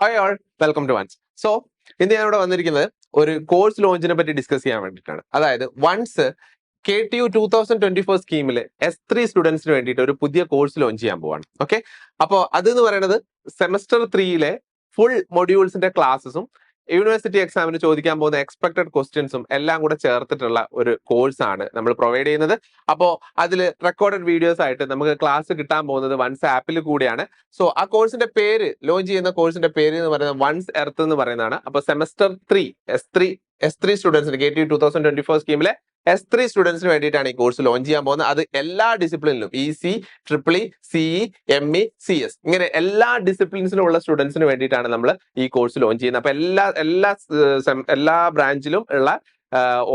Hi all, welcome to ones. So ഇന്ന് ഞാനിവിടെ വന്നിരിക്കുന്നത് ഒരു കോഴ്സ് ലോഞ്ചിനെ പറ്റി ഡിസ്കസ് ചെയ്യാൻ വേണ്ടിയിട്ടാണ്. അതായത് വൺസ് KTU 2024 സ്കീമിൽ S3 സ്റ്റുഡൻസിന് വേണ്ടിയിട്ട് ഒരു പുതിയ കോഴ്സ് ലോഞ്ച് ചെയ്യാൻ പോവാണ്. ഓക്കെ, അപ്പോൾ അതെന്ന് പറയുന്നത് സെമസ്റ്റർ 3 ഫുൾ മൊഡ്യൂൾസിന്റെ ക്ലാസ്സസും യൂണിവേഴ്സിറ്റി എക്സാമിന് ചോദിക്കാൻ പോകുന്ന എക്സ്പെക്ടഡ് ക്വസ്റ്റ്യൻസും എല്ലാം കൂടെ ചേർത്തിട്ടുള്ള ഒരു കോഴ്സാണ് നമ്മൾ പ്രൊവൈഡ് ചെയ്യുന്നത്. അപ്പോൾ അതിൽ റെക്കോർഡഡ് വീഡിയോസ് ആയിട്ട് നമുക്ക് ക്ലാസ് കിട്ടാൻ പോകുന്നത് വൺസ് ആപ്പിൽ കൂടിയാണ്. സോ ആ കോഴ്സിന്റെ പേര്, ലോഞ്ച് ചെയ്യുന്ന കോഴ്സിന്റെ പേര് എന്ന് പറയുന്നത് വൺസ് എർത്ത് എന്ന് പറയുന്നതാണ്. അപ്പോൾ സെമസ്റ്റർ 3 S3 സ്റ്റുഡൻസിന് KTU 2024 സ്കീമിലെ S3 സ്റ്റുഡൻസിന് വേണ്ടിയിട്ടാണ് ഈ കോഴ്സ് ലോഞ്ച് ചെയ്യാൻ പോകുന്നത്. അത് എല്ലാ ഡിസിപ്ലിനിലും EC, EEE, CE, ME, CS ഇങ്ങനെ എല്ലാ ഡിസിപ്ലിൻസിലും ഉള്ള സ്റ്റുഡൻസിന് വേണ്ടിയിട്ടാണ് നമ്മൾ ഈ കോഴ്സ് ലോഞ്ച് ചെയ്യുന്നത്. അപ്പൊ എല്ലാ ബ്രാഞ്ചിലും ഉള്ള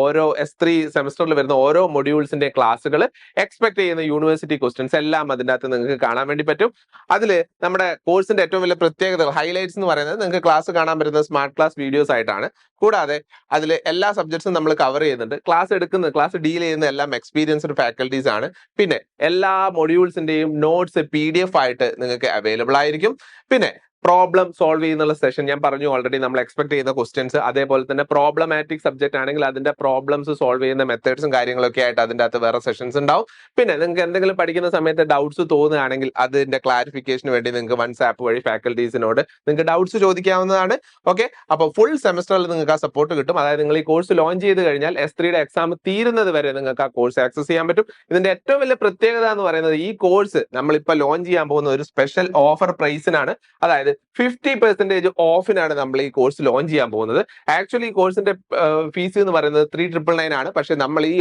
ഓരോ S3 സെമസ്റ്ററിൽ വരുന്ന ഓരോ മൊഡ്യൂൾസിന്റെ ക്ലാസ്സുകൾ, എക്സ്പെക്ട് ചെയ്യുന്ന യൂണിവേഴ്സിറ്റി ക്വസ്റ്റ്യൻസ് എല്ലാം അതിൻ്റെ അകത്ത് നിങ്ങൾക്ക് കാണാൻ വേണ്ടി പറ്റും. അതിൽ നമ്മുടെ കോഴ്സിന്റെ ഏറ്റവും വലിയ പ്രത്യേകതകൾ, ഹൈലൈറ്റ്സ് എന്ന് പറയുന്നത് നിങ്ങൾക്ക് ക്ലാസ് കാണാൻ പറ്റുന്ന സ്മാർട്ട് ക്ലാസ് വീഡിയോസ് ആയിട്ടാണ്. കൂടാതെ അതിൽ എല്ലാ സബ്ജക്ട്സും നമ്മൾ കവർ ചെയ്യുന്നുണ്ട്. ക്ലാസ് ഡീൽ ചെയ്യുന്ന എല്ലാം എക്സ്പീരിയൻസ്ഡ് ഫാക്കൽറ്റീസ് ആണ്. പിന്നെ എല്ലാ മൊഡ്യൂൾസിന്റെയും നോട്ട്സ് PDF ആയിട്ട് നിങ്ങൾക്ക് അവൈലബിൾ ആയിരിക്കും. പിന്നെ പ്രോബ്ലം സോൾവ് ചെയ്യുന്ന സെഷൻ ഞാൻ പറഞ്ഞു ഓൾറെഡി. നമ്മൾ എക്സ്പെക്ട് ചെയ്യുന്ന ക്വസ്റ്റ്യൻസ്, അതേപോലെ തന്നെ പ്രോബ്ലമാറ്റിക് സബ്ജക്ട് ആണെങ്കിൽ അതിന്റെ പ്രോബ്ലംസ് സോൾവ് ചെയ്യുന്ന മെത്തേഡ്സും കാര്യങ്ങളൊക്കെ ആയിട്ട് അതിൻ്റെ അകത്ത് വേറെ സെഷൻസ് ഉണ്ടാവും. പിന്നെ നിങ്ങൾക്ക് എന്തെങ്കിലും പഠിക്കുന്ന സമയത്ത് ഡൗട്ട്സ് തോന്നുകയാണെങ്കിൽ അതിന്റെ ക്ലാരിഫിക്കേഷന് വേണ്ടി നിങ്ങൾക്ക് വൺസ് ആപ്പ് വഴി ഫാക്കൽറ്റീസിനോട് നിങ്ങൾക്ക് ഡൗട്ട്സ് ചോദിക്കാവുന്നതാണ്. ഓക്കെ, അപ്പോൾ ഫുൾ സെമസ്റ്ററിൽ നിങ്ങൾക്ക് ആ സപ്പോർട്ട് കിട്ടും. അതായത് നിങ്ങൾ ഈ കോഴ്സ് ലോഞ്ച് ചെയ്ത് കഴിഞ്ഞാൽ S3യുടെ എക്സാം തീരുന്നത് വരെ നിങ്ങൾക്ക് ആ കോഴ്സ് ആക്സസ് ചെയ്യാൻ പറ്റും. ഇതിന്റെ ഏറ്റവും വലിയ പ്രത്യേകത എന്ന് പറയുന്നത് ഈ കോഴ്സ് നമ്മളിപ്പോൾ ലോഞ്ച് ചെയ്യാൻ പോകുന്ന ഒരു സ്പെഷ്യൽ ഓഫർ പ്രൈസിനാണ്. അതായത് 50% ഓഫിനാണ് നമ്മൾ ഈ കോഴ്സ് ലോഞ്ച് ചെയ്യാൻ പോകുന്നത്. ആക്ച്വലി ഈ കോഴ്സിന്റെ ഫീസ് എന്ന് പറയുന്നത് 3,999 ആണ്. പക്ഷെ നമ്മൾ ഈ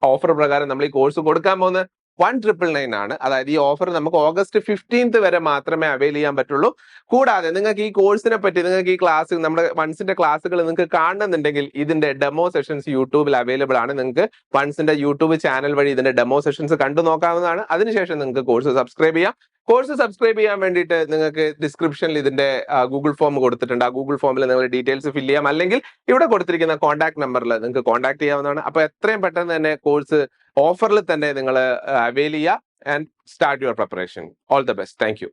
ഓഫർ പ്രകാരം നമ്മൾ ഈ കോഴ്സ് കൊടുക്കാൻ പോകുന്നത് 1,999 ആണ്. അതായത് ഈ ഓഫർ നമുക്ക് August 15th വരെ മാത്രമേ അവൈൽ ചെയ്യാൻ പറ്റുള്ളൂ. കൂടാതെ നിങ്ങൾക്ക് ഈ കോഴ്സിനെ പറ്റി, നിങ്ങൾക്ക് ഈ ക്ലാസ്, നമ്മുടെ വൺസിന്റെ ക്ലാസ്സുകൾ നിങ്ങൾക്ക് കാണുന്നുണ്ടെങ്കിൽ ഇതിന്റെ ഡെമോ സെഷൻസ് യൂട്യൂബിൽ അവൈലബിൾ ആണ്. നിങ്ങൾക്ക് വൺസിന്റെ യൂട്യൂബ് ചാനൽ വഴി ഇതിന്റെ ഡെമോ സെഷൻസ് കണ്ടു നോക്കാവുന്നതാണ്. അതിനുശേഷം നിങ്ങൾക്ക് കോഴ്സ് സബ്സ്ക്രൈബ് ചെയ്യാം. കോഴ്സ് സബ്സ്ക്രൈബ് ചെയ്യാൻ വേണ്ടിയിട്ട് നിങ്ങൾക്ക് ഡിസ്ക്രിപ്ഷനിൽ ഇതിന്റെ ഗൂഗിൾ ഫോം കൊടുത്തിട്ടുണ്ട്. ആ ഗൂഗിൾ ഫോമിൽ നിങ്ങൾ ഡീറ്റെയിൽസ് ഫില്ല് ചെയ്യാം. അല്ലെങ്കിൽ ഇവിടെ കൊടുത്തിരിക്കുന്ന കോൺടാക്ട് നമ്പറിൽ നിങ്ങൾക്ക് കോൺടാക്ട് ചെയ്യാവുന്നതാണ്. അപ്പോൾ എത്രയും പെട്ടെന്ന് തന്നെ കോഴ്സ് ഓഫറിൽ തന്നെ നിങ്ങൾ അവൈൽ ചെയ്യുക and start your preparation. All the best. Thank you.